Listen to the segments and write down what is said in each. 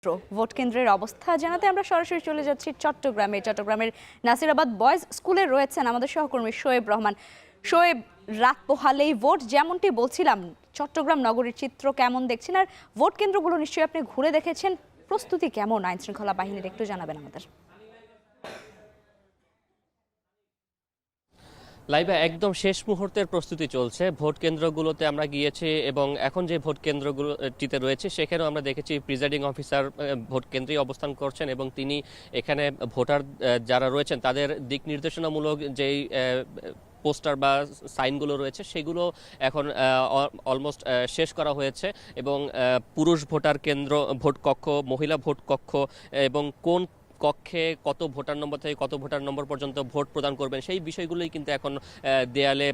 Vote কেন্দ্রের অবস্থা জানাতে আমরা সরাসরি চলে যাচ্ছি চট্টগ্রামের নাসিরাবাদ বয়েজ স্কুলে রয়েছেন আমাদের সহকর্মী শোয়েব রহমান। শোয়েব, রাত পোহালেই ভোট, যেমনটি বলছিলাম চট্টগ্রাম নগরীর চিত্র কেমন দেখছেন, আর ভোট কেন্দ্রগুলো নিশ্চয়ই আপনি ঘুরে দেখেছেন, প্রস্তুতি কেমন আইন শৃঙ্খলা বাহিনীর একটু জানাবেন আমাদের। লাইভে একদম শেষ মুহূর্তের প্রস্তুতি চলছে। ভোট কেন্দ্রগুলোতে আমরা গিয়েছি এবং এখন যে ভোট কেন্দ্রগুলোটিতে রয়েছে সেখানেও আমরা দেখেছি প্রিজাইডিং অফিসার ভোট কেন্দ্রেই অবস্থান করছেন এবং তিনি এখানে ভোটার যারা রয়েছেন তাদের দিক নির্দেশনামূলক যেই পোস্টার বা সাইনগুলো রয়েছে সেগুলো এখন অলমোস্ট শেষ করা হয়েছে এবং পুরুষ ভোটার কেন্দ্র, ভোট কক্ষ, মহিলা ভোট কক্ষ এবং কোন কক্ষে কত ভোটার নম্বর থেকে কত ভোটার নম্বর পর্যন্ত ভোট প্রদান করবেন সেই বিষয়গুলোই কিন্তু এখন দেয়ালে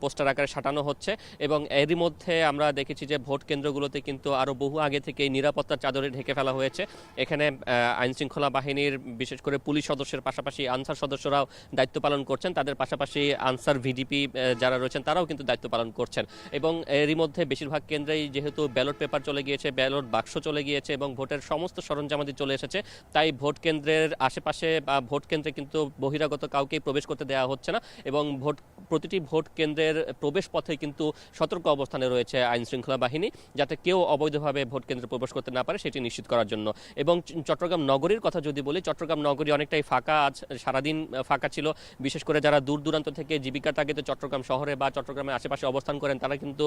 পোস্টার আকারে সাঁটানো হচ্ছে এবং এরই মধ্যে আমরা দেখেছি যে ভোট কেন্দ্রগুলোতে কিন্তু আরও বহু আগে থেকেই নিরাপত্তার চাদরে ঢেকে ফেলা হয়েছে। এখানে আইনশৃঙ্খলা বাহিনীর বিশেষ করে পুলিশ সদস্যের পাশাপাশি আনসার সদস্যরাও দায়িত্ব পালন করছেন, তাদের পাশাপাশি আনসার ভিডিপি যারা রয়েছেন তারাও কিন্তু দায়িত্ব পালন করছেন এবং এরই মধ্যে বেশিরভাগ কেন্দ্রেই যেহেতু ব্যালট পেপার চলে গিয়েছে, ব্যালট বাক্স চলে গিয়েছে এবং ভোটের সমস্ত সরঞ্জামাদি চলে এসেছে, তাই ভোট কেন্দ্রের আশেপাশে বা ভোট কেন্দ্রে কিন্তু বহিরাগত কাউকেই প্রবেশ করতে দেওয়া হচ্ছে না এবং প্রতিটি ভোট কেন্দ্রের প্রবেশ পথে কিন্তু সতর্ক অবস্থানে রয়েছে আইন শৃঙ্খলা বাহিনী, যাতে কেউ অবৈধভাবে ভোট কেন্দ্রে প্রবেশ করতে না পারে সেটি নিশ্চিত করার জন্য। এবং চট্টগ্রাম নগরীর কথা যদি বলি, চট্টগ্রাম নগরী অনেকটাই ফাঁকা, আজ সারাদিন ফাঁকা ছিল। বিশেষ করে যারা দূর দূরান্ত থেকে জীবিকার তাগিদে চট্টগ্রাম শহরে বা চট্টগ্রামের আশেপাশে অবস্থান করেন তারা কিন্তু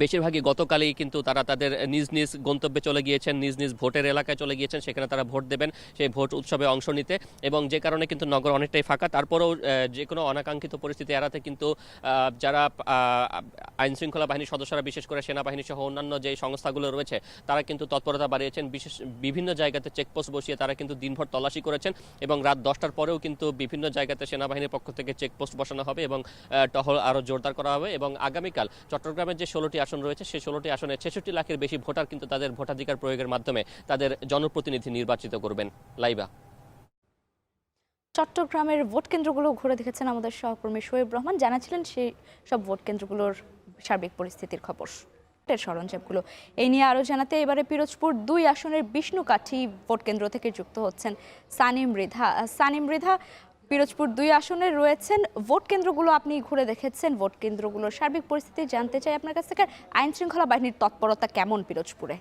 বেশিরভাগই গতকালই কিন্তু তারা তাদের নিজ নিজ গন্তব্যে চলে গিয়েছেন, নিজ নিজ ভোটের এলাকায় চলে গিয়েছেন, সেখানে তারা ভোট দেবেন সেই ভোট উৎসবে অংশ নিতে এবং যে কারণে কিন্তু নগর অনেকটাই ফাঁকা। তারপরেও যে কোনো অনাকাঙ্ক্ষিত পরিস্থিতি এড়াতে কিন্তু যারা আইন শৃঙ্খলা বাহিনীর সদস্যরা, বিশেষ করে সেনাবাহিনী সহ অন্যান্য যে সংস্থাগুলো রয়েছে তারা কিন্তু তৎপরতা বাড়িয়েছেন। বিভিন্ন জায়গাতে চেকপোস্ট বসিয়ে তারা কিন্তু দিনভর তল্লাশি করেছেন এবং রাত 10টার পরেও কিন্তু বিভিন্ন জায়গাতে সেনাবাহিনীর পক্ষ থেকে চেকপোস্ট বসানো হবে এবং টহল আরও জোরদার করা হবে এবং আগামীকাল চট্টগ্রামের যে 16টি আসন রয়েছে সেই 16টি আসনে 66 লাখের বেশি ভোটার কিন্তু তাদের ভোটাধিকার প্রয়োগের মাধ্যমে তাদের জনপ্রতিনিধি নির্বাচিত করবেন। লাইবা, চট্টগ্রামের ভোট কেন্দ্রগুলো ঘুরে দেখেছেন আমাদের সহকর্মী শোয়েব রহমান, জানাছিলেন সেই সব ভোট কেন্দ্রগুলোর সার্বিক পরিস্থিতির খবর, সরঞ্জামগুলো। এই নিয়ে আরও জানাতে এবারে পিরোজপুর 2 আসনের বিষ্ণুকাঠি ভোট কেন্দ্র থেকে যুক্ত হচ্ছেন সানিম মৃধা। পিরোজপুর 2 আসনে রয়েছেন, ভোট কেন্দ্রগুলো আপনি ঘুরে দেখেছেন, ভোট কেন্দ্রগুলোর সার্বিক পরিস্থিতি জানতে চাই আপনার কাছ থেকে। আইন শৃঙ্খলা বাহিনীর তৎপরতা কেমন পিরোজপুরে?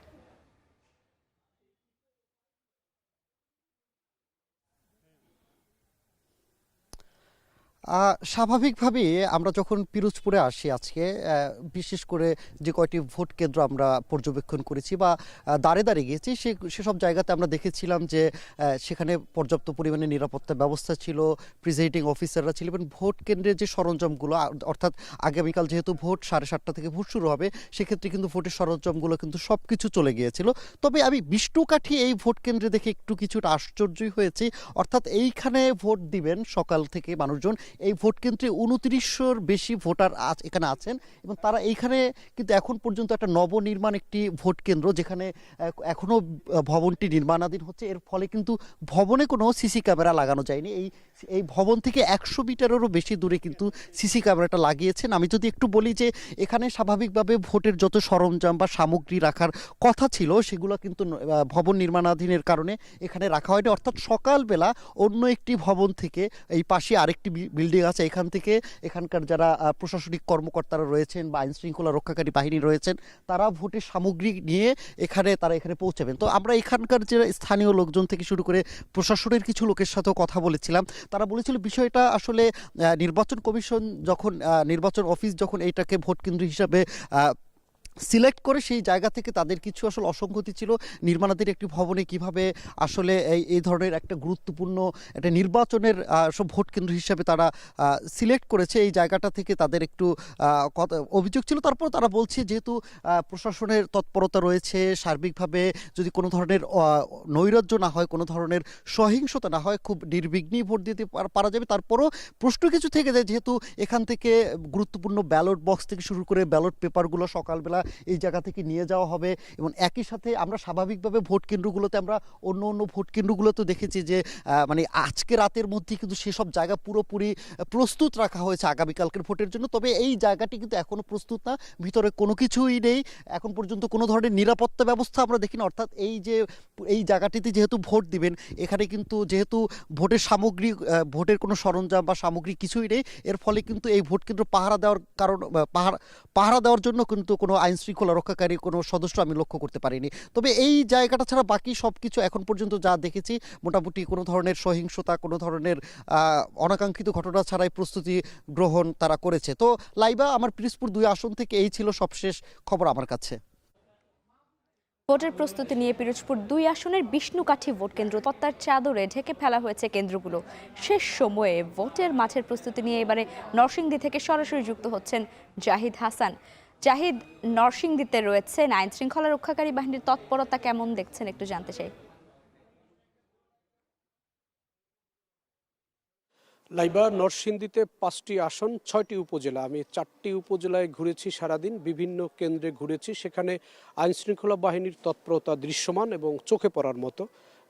স্বাভাবিকভাবে আমরা যখন পিরোজপুরে আসি আজকে, বিশেষ করে যে কয়টি ভোট কেন্দ্র আমরা পর্যবেক্ষণ করেছি বা দাঁড়ে দাঁড়িয়ে গিয়েছি সেসব জায়গাতে আমরা দেখেছিলাম যে সেখানে পর্যাপ্ত পরিমাণে নিরাপত্তা ব্যবস্থা ছিল, প্রিজাইডিং অফিসাররা ছিল এবং ভোট কেন্দ্রের যে সরঞ্জামগুলো, অর্থাৎ আগামীকাল যেহেতু ভোট 7:30 থেকে ভোট শুরু হবে, সেক্ষেত্রে কিন্তু ভোটের সরঞ্জামগুলো কিন্তু সব কিছু চলে গিয়েছিল। তবে আমি বিষ্ণুকাঠি এই ভোট কেন্দ্রে দেখে একটু কিছুটা আশ্চর্যই হয়েছি। অর্থাৎ এইখানে ভোট দিবেন সকাল থেকে মানুষজন, এই ভোট কেন্দ্রে 2900-র বেশি ভোটার এখানে আছেন এবং তারা এইখানে কিন্তু এখন পর্যন্ত একটা নবনির্মাণ একটি ভোট কেন্দ্র, যেখানে এখনো ভবনটি নির্মাণাধীন হচ্ছে। এর ফলে কিন্তু ভবনে কোনো সিসি ক্যামেরা লাগানো যায়নি। এই ভবন থেকে 100 মিটারেরও বেশি দূরে কিন্তু সিসি ক্যামেরাটা লাগিয়েছেন। আমি যদি একটু বলি যে এখানে স্বাভাবিকভাবে ভোটের যত সরঞ্জাম বা সামগ্রী রাখার কথা ছিল সেগুলো কিন্তু ভবন নির্মাণাধীনের কারণে এখানে রাখা হয়নি। অর্থাৎ সকালবেলা অন্য একটি ভবন থেকে, এই পাশে আরেকটি বিল্ডিং আছে, এখান থেকে এখানকার যারা প্রশাসনিক কর্মকর্তারা রয়েছেন বা আইন শৃঙ্খলা রক্ষাকারী বাহিনী রয়েছেন তারা ভোটের সামগ্রী নিয়ে এখানে পৌঁছাবেন। তো আমরা এখানকার যে স্থানীয় লোকজন থেকে শুরু করে প্রশাসনের কিছু লোকের সাথেও কথা বলেছিলাম। তারা বলেছিল বিষয়টা আসলে নির্বাচন কমিশন যখন, নির্বাচন অফিস যখন এইটাকে ভোট কেন্দ্র হিসাবে সিলেক্ট করে সেই জায়গা থেকে তাদের কিছু আসলে অসঙ্গতি ছিল। নির্মাণাধীন একটি ভবনে কিভাবে আসলে এই ধরনের একটা গুরুত্বপূর্ণ একটা নির্বাচনের সব ভোট কেন্দ্র হিসাবে তারা সিলেক্ট করেছে, এই জায়গাটা থেকে তাদের একটু অভিযোগ ছিল। তারপর তারা বলছে যেহেতু প্রশাসনের তৎপরতা রয়েছে, সার্বিকভাবে যদি কোনো ধরনের নৈরাজ্য না হয়, কোনো ধরনের সহিংসতা না হয়, খুব নির্বিঘ্নেই ভোট দিতে পারা যাবে। তারপরও প্রশ্ন কিছু থেকে যায়, যেহেতু এখান থেকে গুরুত্বপূর্ণ ব্যালট বক্স থেকে শুরু করে ব্যালট পেপারগুলো সকালবেলা এই জায়গা থেকে নিয়ে যাওয়া হবে। এবং একই সাথে আমরা স্বাভাবিকভাবে ভোট কেন্দ্রগুলোতে আমরা অন্য ভোট কেন্দ্রগুলোতে দেখেছি যে মানে আজকে রাতের মধ্যে কিন্তু সেসব জায়গা পুরোপুরি প্রস্তুত রাখা হয়েছে আগামীকালকের ভোটের জন্য। তবে এই জায়গাটি কিন্তু এখনো প্রস্তুত না, ভিতরে কোনো কিছুই নেই, এখন পর্যন্ত কোনো ধরনের নিরাপত্তা ব্যবস্থা আমরা দেখি না। অর্থাৎ এই জায়গাটিতে যেহেতু ভোট দিবেন, এখানে কিন্তু যেহেতু ভোটের সামগ্রী, ভোটের কোনো সরঞ্জাম বা সামগ্রী কিছুই নেই, এর ফলে কিন্তু এই ভোট কেন্দ্র পাহারা দেওয়ার জন্য কিন্তু কোনো আইন শৃঙ্খলা রক্ষাকারী কোনো সদস্য আমি লক্ষ্য করতে পারিনি। তবে এই জায়গাটা ছাড়া বাকি সব কিছু এখন পর্যন্ত যা দেখেছি মোটামুটি কোনো ধরনের সহিংসতা, কোনো ধরনের অনাকাঙ্ক্ষিত ঘটনা ছাড়াই প্রস্তুতি গ্রহণ তারা করেছে। তো লাইবা, আমার পিরোজপুর 2 আসন থেকে এই ছিল সবশেষ খবর আমার কাছে। ভোটের প্রস্তুতি নিয়ে পিরোজপুর 2 আসনের বিষ্ণুকাঠি ভোট কেন্দ্র তত্ত্বার চাদরে ঢেকে ফেলা হয়েছে কেন্দ্রগুলো। শেষ সময়ে ভোটের মাঠের প্রস্তুতি নিয়ে এবারে নরসিংদী থেকে সরাসরি যুক্ত হচ্ছেন জাহিদ হাসান। জাহিদ, নরসিংদীতে রয়েছেন, আইন শৃঙ্খলা রক্ষাকারী বাহিনীর তৎপরতা কেমন দেখছেন একটু জানতে চাই। লাইবা, নরসিংদীতে 5টি আসন, 6টি উপজেলা। আমি 4টি উপজেলায় ঘুরেছি, সারাদিন বিভিন্ন কেন্দ্রে ঘুরেছি। সেখানে আইনশৃঙ্খলা বাহিনীর তৎপরতা দৃশ্যমান এবং চোখে পড়ার মতো।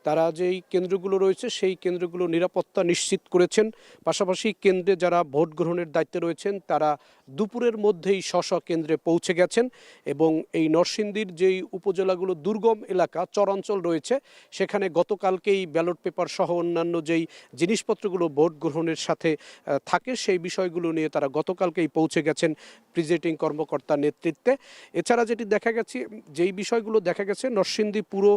তারা যেই কেন্দ্রগুলো রয়েছে সেই কেন্দ্রগুলো নিরাপত্তা নিশ্চিত করেছেন। পাশাপাশি কেন্দ্রে যারা ভোট গ্রহণের দায়িত্বে রয়েছেন তারা দুপুরের মধ্যেই স্ব কেন্দ্রে পৌঁছে গেছেন। এবং এই নরসিংদীর যেই উপজেলাগুলো দুর্গম এলাকা, চরাঞ্চল রয়েছে, সেখানে গতকালকেই ব্যালট পেপার সহ অন্যান্য যেই জিনিসপত্রগুলো ভোট গ্রহণের সাথে থাকে সেই বিষয়গুলো নিয়ে তারা গতকালকেই পৌঁছে গেছেন প্রিজাইডিং কর্মকর্তার নেতৃত্বে। এছাড়া যেই বিষয়গুলো দেখা গেছে, নরসিংদী পুরো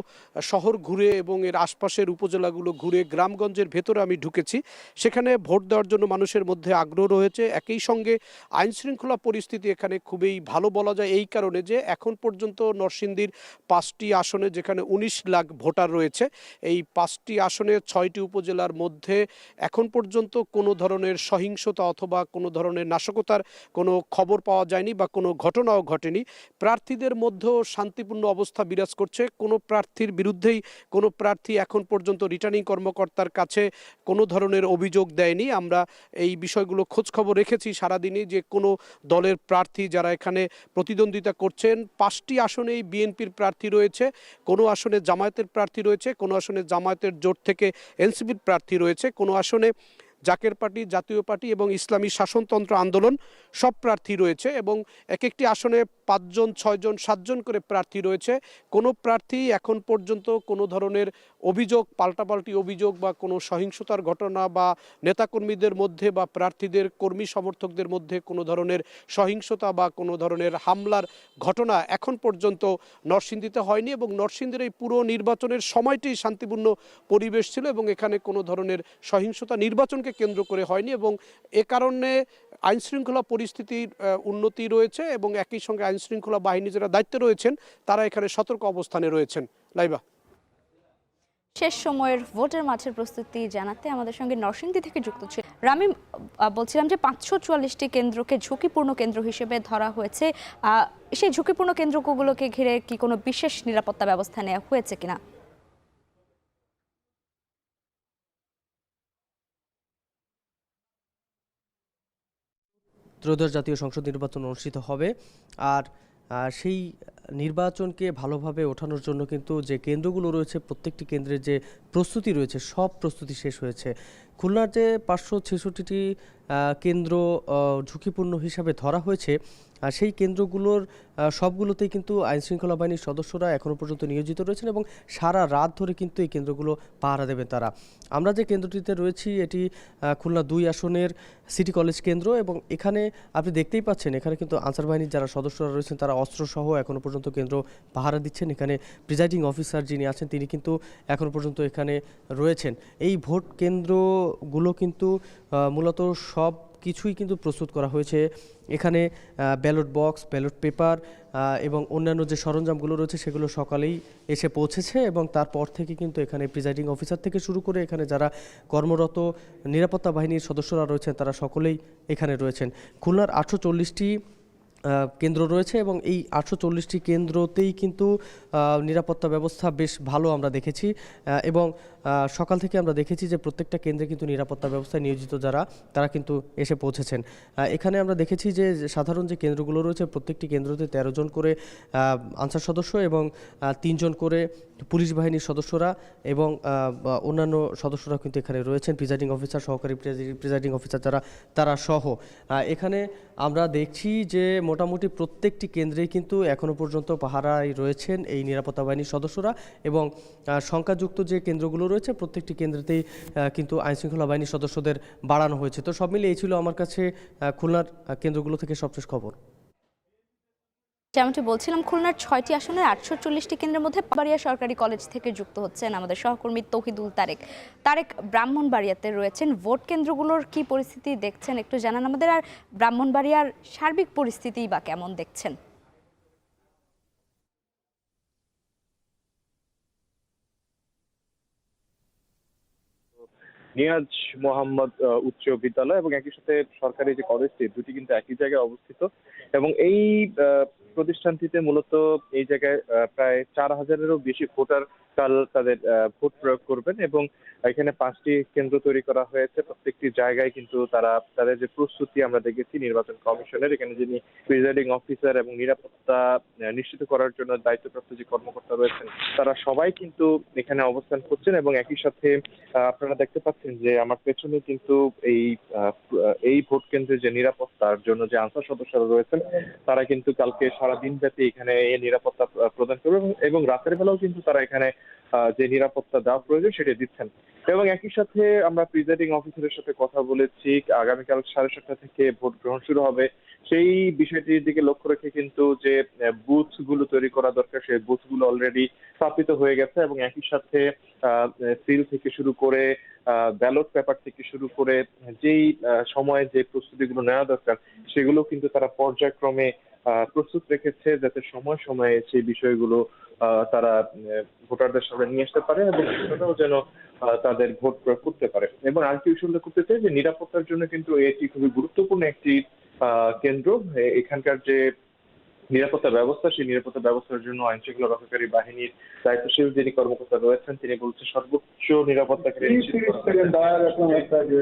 শহর ঘুরে এবং এর আশপাশের উপজেলাগুলো ঘুরে গ্রামগঞ্জের ভেতরে আমি ঢুকেছি। সেখানে ভোট দেওয়ার জন্য মানুষের মধ্যে আগ্রহ রয়েছে। একই সঙ্গে আইনশৃঙ্খলা পরিস্থিতি এখানে খুবই ভালো বলা যায়, এই কারণে যে এখন পর্যন্ত নরসিংদীর 5টি আসনে, যেখানে 19 লাখ ভোটার রয়েছে, এই 5টি আসনে 6টি উপজেলার মধ্যে এখন পর্যন্ত কোনো ধরনের সহিংসতা অথবা কোনো ধরনের নাশকতার কোনো খবর পাওয়া যায়নি বা কোনো ঘটনাও ঘটেনি। প্রার্থীদের মধ্যেও শান্তিপূর্ণ অবস্থা বিরাজ করছে। কোনো প্রার্থীর বিরুদ্ধেই কোনো প্রার্থী এখন পর্যন্ত রিটার্নিং কর্মকর্তার কাছে কোনো ধরনের অভিযোগ দেয়নি। আমরা এই বিষয়গুলো খোঁজ খবর রেখেছি সারাদিনই, যে কোনো দলের প্রার্থী যারা এখানে প্রতিদ্বন্দ্বিতা করছেন, 5টি আসনেই বিএনপির প্রার্থী রয়েছে, কোনো আসনে জামায়াতের প্রার্থী রয়েছে, কোনো আসনে জামায়াতের জোট থেকে এনসিপির প্রার্থী রয়েছে, কোনো আসনে জাকের পার্টি, জাতীয় পার্টি এবং ইসলামী শাসনতন্ত্র আন্দোলন সব প্রার্থী রয়েছে। এবং এক একটি আসনে 5 জন, 6 জন, 7 জন করে প্রার্থী রয়েছে। কোনো প্রার্থী এখন পর্যন্ত কোনো ধরনের অভিযোগ, পাল্টাপাল্টি অভিযোগ বা কোনো সহিংসতার ঘটনা বা নেতাকর্মীদের মধ্যে বা প্রার্থীদের কর্মী সমর্থকদের মধ্যে কোনো ধরনের সহিংসতা বা কোনো ধরনের হামলার ঘটনা এখন পর্যন্ত নরসিংদীতে হয়নি। এবং নরসিংদীর এই পুরো নির্বাচনের সময়টি শান্তিপূর্ণ পরিবেশ ছিল এবং এখানে কোনো ধরনের সহিংসতা নির্বাচনকে কেন্দ্র করে হয়নি। এবং এ কারণে আইনশৃঙ্খলা পরিস্থিতির উন্নতি রয়েছে এবং একই সঙ্গে আইনশৃঙ্খলা বাহিনী যারা দায়িত্বে রয়েছেন তারা এখানে সতর্ক অবস্থানে রয়েছেন। লাইবা, শেষ সময়ের ভোটের মাঠের প্রস্তুতি জানাতে আমাদের সঙ্গে নরসিংদী থেকে যুক্ত ছিল রামিম। বলছিলাম যে 544টি কেন্দ্রকে ঝুঁকিপূর্ণ কেন্দ্র হিসেবে ধরা হয়েছে। সেই ঝুঁকিপূর্ণ কেন্দ্রগুলোকে ঘিরে কি কোনো বিশেষ নিরাপত্তা ব্যবস্থা নেওয়া হয়েছে কিনা? ত্রয়োদশ জাতীয় সংসদ নির্বাচন অনুষ্ঠিত হবে, আর সেই নির্বাচনকে ভালোভাবে ওঠানোর জন্য কিন্তু যে কেন্দ্রগুলো রয়েছে, প্রত্যেকটি কেন্দ্রের যে প্রস্তুতি রয়েছে সব প্রস্তুতি শেষ হয়েছে। খুলনার যে 566টি কেন্দ্র ঝুঁকিপূর্ণ হিসাবে ধরা হয়েছে, সেই কেন্দ্রগুলোর সবগুলোতেই কিন্তু আইনশৃঙ্খলা বাহিনীর সদস্যরা এখনও পর্যন্ত নিয়োজিত রয়েছেন এবং সারা রাত ধরে কিন্তু এই কেন্দ্রগুলো পাহারা দেবেন তারা। আমরা যে কেন্দ্রটিতে রয়েছি এটি খুলনা 2 আসনের সিটি কলেজ কেন্দ্র এবং এখানে আপনি দেখতেই পাচ্ছেন এখানে কিন্তু আনসার বাহিনীর যারা সদস্যরা রয়েছেন তারা অস্ত্রসহ এখনও পর্যন্ত কেন্দ্র পাহারা দিচ্ছেন। এখানে প্রিজাইডিং অফিসার যিনি আছেন তিনি কিন্তু এখনও পর্যন্ত এখানে রয়েছেন। এই ভোট কেন্দ্রগুলো কিন্তু মূলত সব কিছুই কিন্তু প্রস্তুত করা হয়েছে। এখানে ব্যালট বক্স, ব্যালট পেপার এবং অন্যান্য যে সরঞ্জামগুলো রয়েছে সেগুলো সকালেই এসে পৌঁছেছে এবং তারপর থেকে কিন্তু এখানে প্রিজাইডিং অফিসার থেকে শুরু করে এখানে যারা কর্মরত নিরাপত্তা বাহিনীর সদস্যরা রয়েছেন তারা সকলেই এখানে রয়েছেন। খুলনার 840টি কেন্দ্র রয়েছে এবং এই 840টি কেন্দ্রতেই কিন্তু নিরাপত্তা ব্যবস্থা বেশ ভালো আমরা দেখেছি এবং সকাল থেকে আমরা দেখেছি যে প্রত্যেকটা কেন্দ্রে কিন্তু নিরাপত্তা ব্যবস্থায় নিয়োজিত যারা তারা কিন্তু এসে পৌঁছেছেন। এখানে আমরা দেখেছি যে সাধারণ যে কেন্দ্রগুলো রয়েছে প্রত্যেকটি কেন্দ্রতে 13 জন করে আনসার সদস্য এবং 3 জন করে পুলিশ বাহিনীর সদস্যরা এবং অন্যান্য সদস্যরা কিন্তু এখানে রয়েছেন, প্রিজাইডিং অফিসার, সহকারী প্রিজাইডিং অফিসার যারা তারা সহ। এখানে আমরা দেখছি যে মোটামুটি প্রত্যেকটি কেন্দ্রেই কিন্তু এখনো পর্যন্ত পাহারায় রয়েছেন এই নিরাপত্তা বাহিনীর সদস্যরা এবং সংখ্যাযুক্ত যে কেন্দ্রগুলো রয়েছে প্রত্যেকটি কেন্দ্রেতেই কিন্তু আইনশৃঙ্খলা বাহিনীর সদস্যদের বাড়ানো হয়েছে। তো সব মিলিয়ে এই ছিল আমার কাছে খুলনার কেন্দ্রগুলো থেকে সবশেষ খবর। যেমনটি বলছিলাম, খুলনার 6টি আসনের 840টি কেন্দ্রের মধ্যে বাড়িয়া সরকারি কলেজ থেকে যুক্ত হচ্ছেন আমাদের সহকর্মী তৌহিদুল তারেক। ব্রাহ্মণবাড়িয়াতে রয়েছেন। ভোট কেন্দ্রগুলোর কি পরিস্থিতি দেখছেন একটু জানান আমাদের, আর ব্রাহ্মণবাড়িয়ার সার্বিক পরিস্থিতি বা কেমন দেখছেন? নিয়াজ মোহাম্মদ উচ্চ বিদ্যালয় এবং একই সাথে সরকারি যে কলেজটি, দুটি কিন্তু একই জায়গায় অবস্থিত এবং এই প্রতিষ্ঠানটিতে মূলত এই জায়গায় প্রায় 4000-এরও বেশি ভোটার কাল তাদের ভোট প্রয়োগ করবেন এবং এখানে 5টি কেন্দ্র তৈরি করা হয়েছে। প্রত্যেকটি জায়গায় কিন্তু তারা তাদের যে প্রস্তুতি আমরা দেখেছি নির্বাচন কমিশনের, এখানে যিনি প্রিজাইডিং অফিসার এবং নিরাপত্তা নিশ্চিত করার জন্য দায়িত্বপ্রাপ্ত যে কর্মকর্তা রয়েছেন তারা সবাই কিন্তু এখানে অবস্থান করছেন এবং একই সাথে আপনারা দেখতে পাচ্ছেন যে আমার পেছনে কিন্তু এই ভোট কেন্দ্রের যে নিরাপত্তার জন্য যে আনসার সদস্যরা রয়েছেন তারা কিন্তু কালকে সারাদিন ব্যাপী এখানে এই নিরাপত্তা প্রদান করবে এবং রাতের বেলাও কিন্তু তারা এখানে যে নিরাপত্তা দেওয়া প্রয়োজন সেটা দিচ্ছেন। এবং একই সাথে আমরা প্রিজাইডিং অফিসারের সাথে কথা বলেছি, আগামীকাল 7:30 থেকে ভোট গ্রহণ শুরু হবে। সেই বিষয়টির দিকে লক্ষ্য রেখে কিন্তু যে বুথগুলো তৈরি করা দরকার সেই বুথগুলো অলরেডি স্থাপিত হয়ে গেছে এবং একই সাথে সিল থেকে শুরু করে ব্যালট পেপার থেকে শুরু করে যেই সময়ে যে প্রস্তুতিগুলো নেওয়া দরকার সেগুলো কিন্তু তারা পর্যায়ক্রমে প্রস্তুত রেখেছে যাতে সময় সময়ে সেই বিষয়গুলো তারা ভোটারদের সামনে নিয়ে আসতে পারে এবং সেটাও যেন তাদের ভোট প্রয়োগ করতে পারে। এবং আরেকটি বিষয় উল্লেখ করতে চাই যে নিরাপত্তার জন্য কিন্তু এটি খুবই গুরুত্বপূর্ণ একটি কেন্দ্র। এখানকার যে নিরাপত্তা ব্যবস্থা সেই নিরাপত্তা ব্যবস্থার জন্য আইনশৃঙ্খলা রক্ষাকারী বাহিনীর দায়িত্বশীল যিনি কর্মকর্তা রয়েছেন তিনি বলছেন সর্বোচ্চ নিরাপত্তাকে নিশ্চিত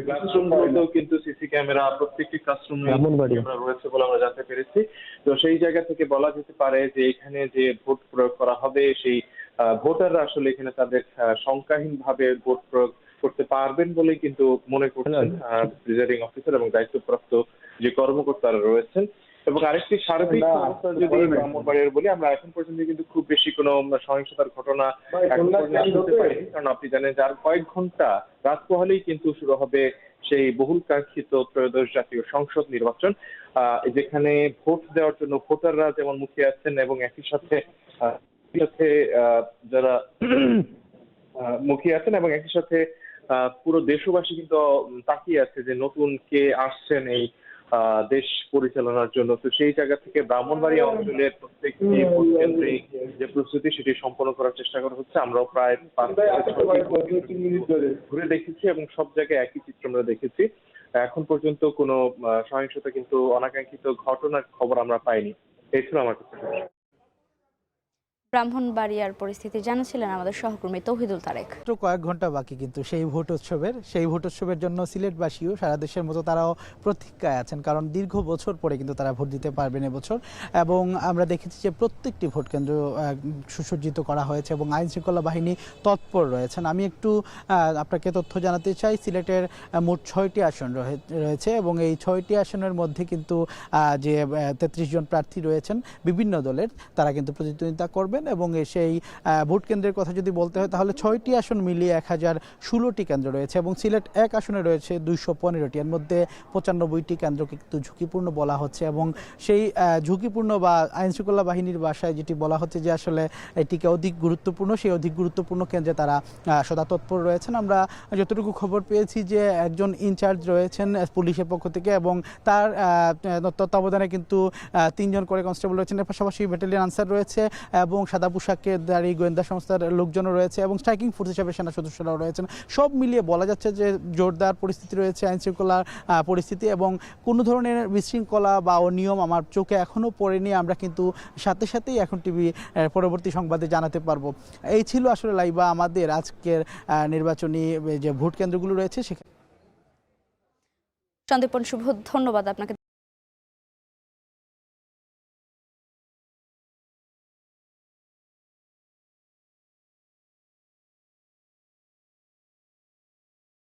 ক্লাসরুমগুলোতেও কিন্তু সিসি ক্যামেরা প্রত্যেকটি ক্লাসরুমে রয়েছে বলে আমরা জানতে পেরেছি। তো সেই জায়গা থেকে বলা যেতে পারে যে এখানে যে ভোট প্রয়োগ করা হবে সেই ভোটাররা আসলে এখানে তাদের সংখ্যাহীন ভাবে ভোট প্রয়োগ করতে পারবেন বলেই কিন্তু মনে করছেন প্রিজাইডিং অফিসার এবং দায়িত্বপ্রাপ্ত যে কর্মকর্তারা রয়েছেন। এবং আরেকটি সার্বিক অবস্থা যদি ব্রাহ্মণবাড়িয়ার বলি, আমরা এখন পর্যন্ত কিন্তু খুব বেশি কোনো সহিংসতার ঘটনা এখন পর্যন্ত শুনতে পাইনি, কারণ আপনি জানেন যে আর কয়েক ঘন্টা রাত পোহালেই কিন্তু শুরু হবে সেই বহুল কাঙ্ক্ষিত ত্রয়োদশ জাতীয় সংসদ নির্বাচন, যেখানে ভোট দেওয়ার জন্য ভোটাররা যেমন মুখিয়ে আছেন এবং একই সাথে যারা মুখিয়ে আছেন এবং একই সাথে পুরো দেশবাসী কিন্তু তাকিয়ে আছে যে নতুন কে আসছেন এই দেশ পরিচালনার জন্য। তো সেই জায়গা থেকে ব্রাহ্মণবাড়িয়া অঞ্চলের প্রত্যেকটি ভোট কেন্দ্রে যে প্রস্তুতি সেটি সম্পন্ন করার চেষ্টা করা হচ্ছে। আমরাও প্রায় 5 মিনিট ঘুরে দেখেছি এবং সব জায়গায় একই চিত্র আমরা দেখেছি। এখন পর্যন্ত কোনো সহিংসতা কিন্তু অনাকাঙ্ক্ষিত ঘটনার খবর আমরা পাইনি। এই ছিল আমার কাছে। ব্রাহ্মণবাড়িয়ার পরিস্থিতি জানাছিলেন আমাদের সহকর্মী তৌহিদুল তারেক। কয়েক ঘন্টা বাকি কিন্তু সেই ভোট উৎসবের জন্য সিলেটবাসীও সারা দেশের মতো তারাও প্রতীক্ষায় আছেন, কারণ দীর্ঘ বছর পরে কিন্তু তারা ভোট দিতে পারবেন এবছর। এবং আমরা দেখেছি যে প্রত্যেকটি ভোট কেন্দ্র সুসজ্জিত করা হয়েছে এবং আইন শৃঙ্খলা বাহিনী তৎপর রয়েছেন। আমি একটু আপনাকে তথ্য জানাতে চাই, সিলেটের মোট 6টি আসন রয়েছে এবং এই 6টি আসনের মধ্যে কিন্তু যে 33 জন প্রার্থী রয়েছেন বিভিন্ন দলের, তারা কিন্তু প্রতিদ্বন্দ্বিতা করবেন। এবং সেই ভোট কেন্দ্রের কথা যদি বলতে হয় তাহলে 6টি আসন মিলিয়ে 1016টি কেন্দ্র রয়েছে এবং সিলেট 1 আসনে রয়েছে 215টি, এর মধ্যে 95টি কেন্দ্র কিন্তু ঝুঁকিপূর্ণ বলা হচ্ছে এবং সেই ঝুঁকিপূর্ণ বা আইনশৃঙ্খলা বাহিনীর ভাষায় যেটি বলা হচ্ছে যে আসলে এটিকে অধিক গুরুত্বপূর্ণ, সেই অধিক গুরুত্বপূর্ণ কেন্দ্রে তারা সদা তৎপর রয়েছেন। আমরা যতটুকু খবর পেয়েছি যে একজন ইনচার্জ রয়েছেন পুলিশের পক্ষ থেকে এবং তার তত্ত্বাবধানে কিন্তু 3 জন করে কনস্টেবল রয়েছেন, এর পাশাপাশি ব্যাটালিয়ন আনসার রয়েছে এবং সাদা পোশাকেধারী গোয়েন্দা সংস্থার লোকজনও রয়েছে এবং স্ট্রাইকিং ফোর্স হিসাবে সেনা সদস্যরাও রয়েছেন। সব মিলিয়ে বলা যাচ্ছে যে জোরদার পরিস্থিতি রয়েছে, আইনশৃঙ্খলার পরিস্থিতি, এবং কোনো ধরনের বিশৃঙ্খলা বা অনিয়ম আমার চোখে এখনও পড়েনি। আমরা কিন্তু সাথে সাথেই এখন টিভি পরবর্তী সংবাদে জানাতে পারবো। এই ছিল আসলে লাইবা আমাদের আজকের নির্বাচনী যে ভোট কেন্দ্রগুলো রয়েছে সেখানে। সন্দীপন শুভ, ধন্যবাদ আপনাকে।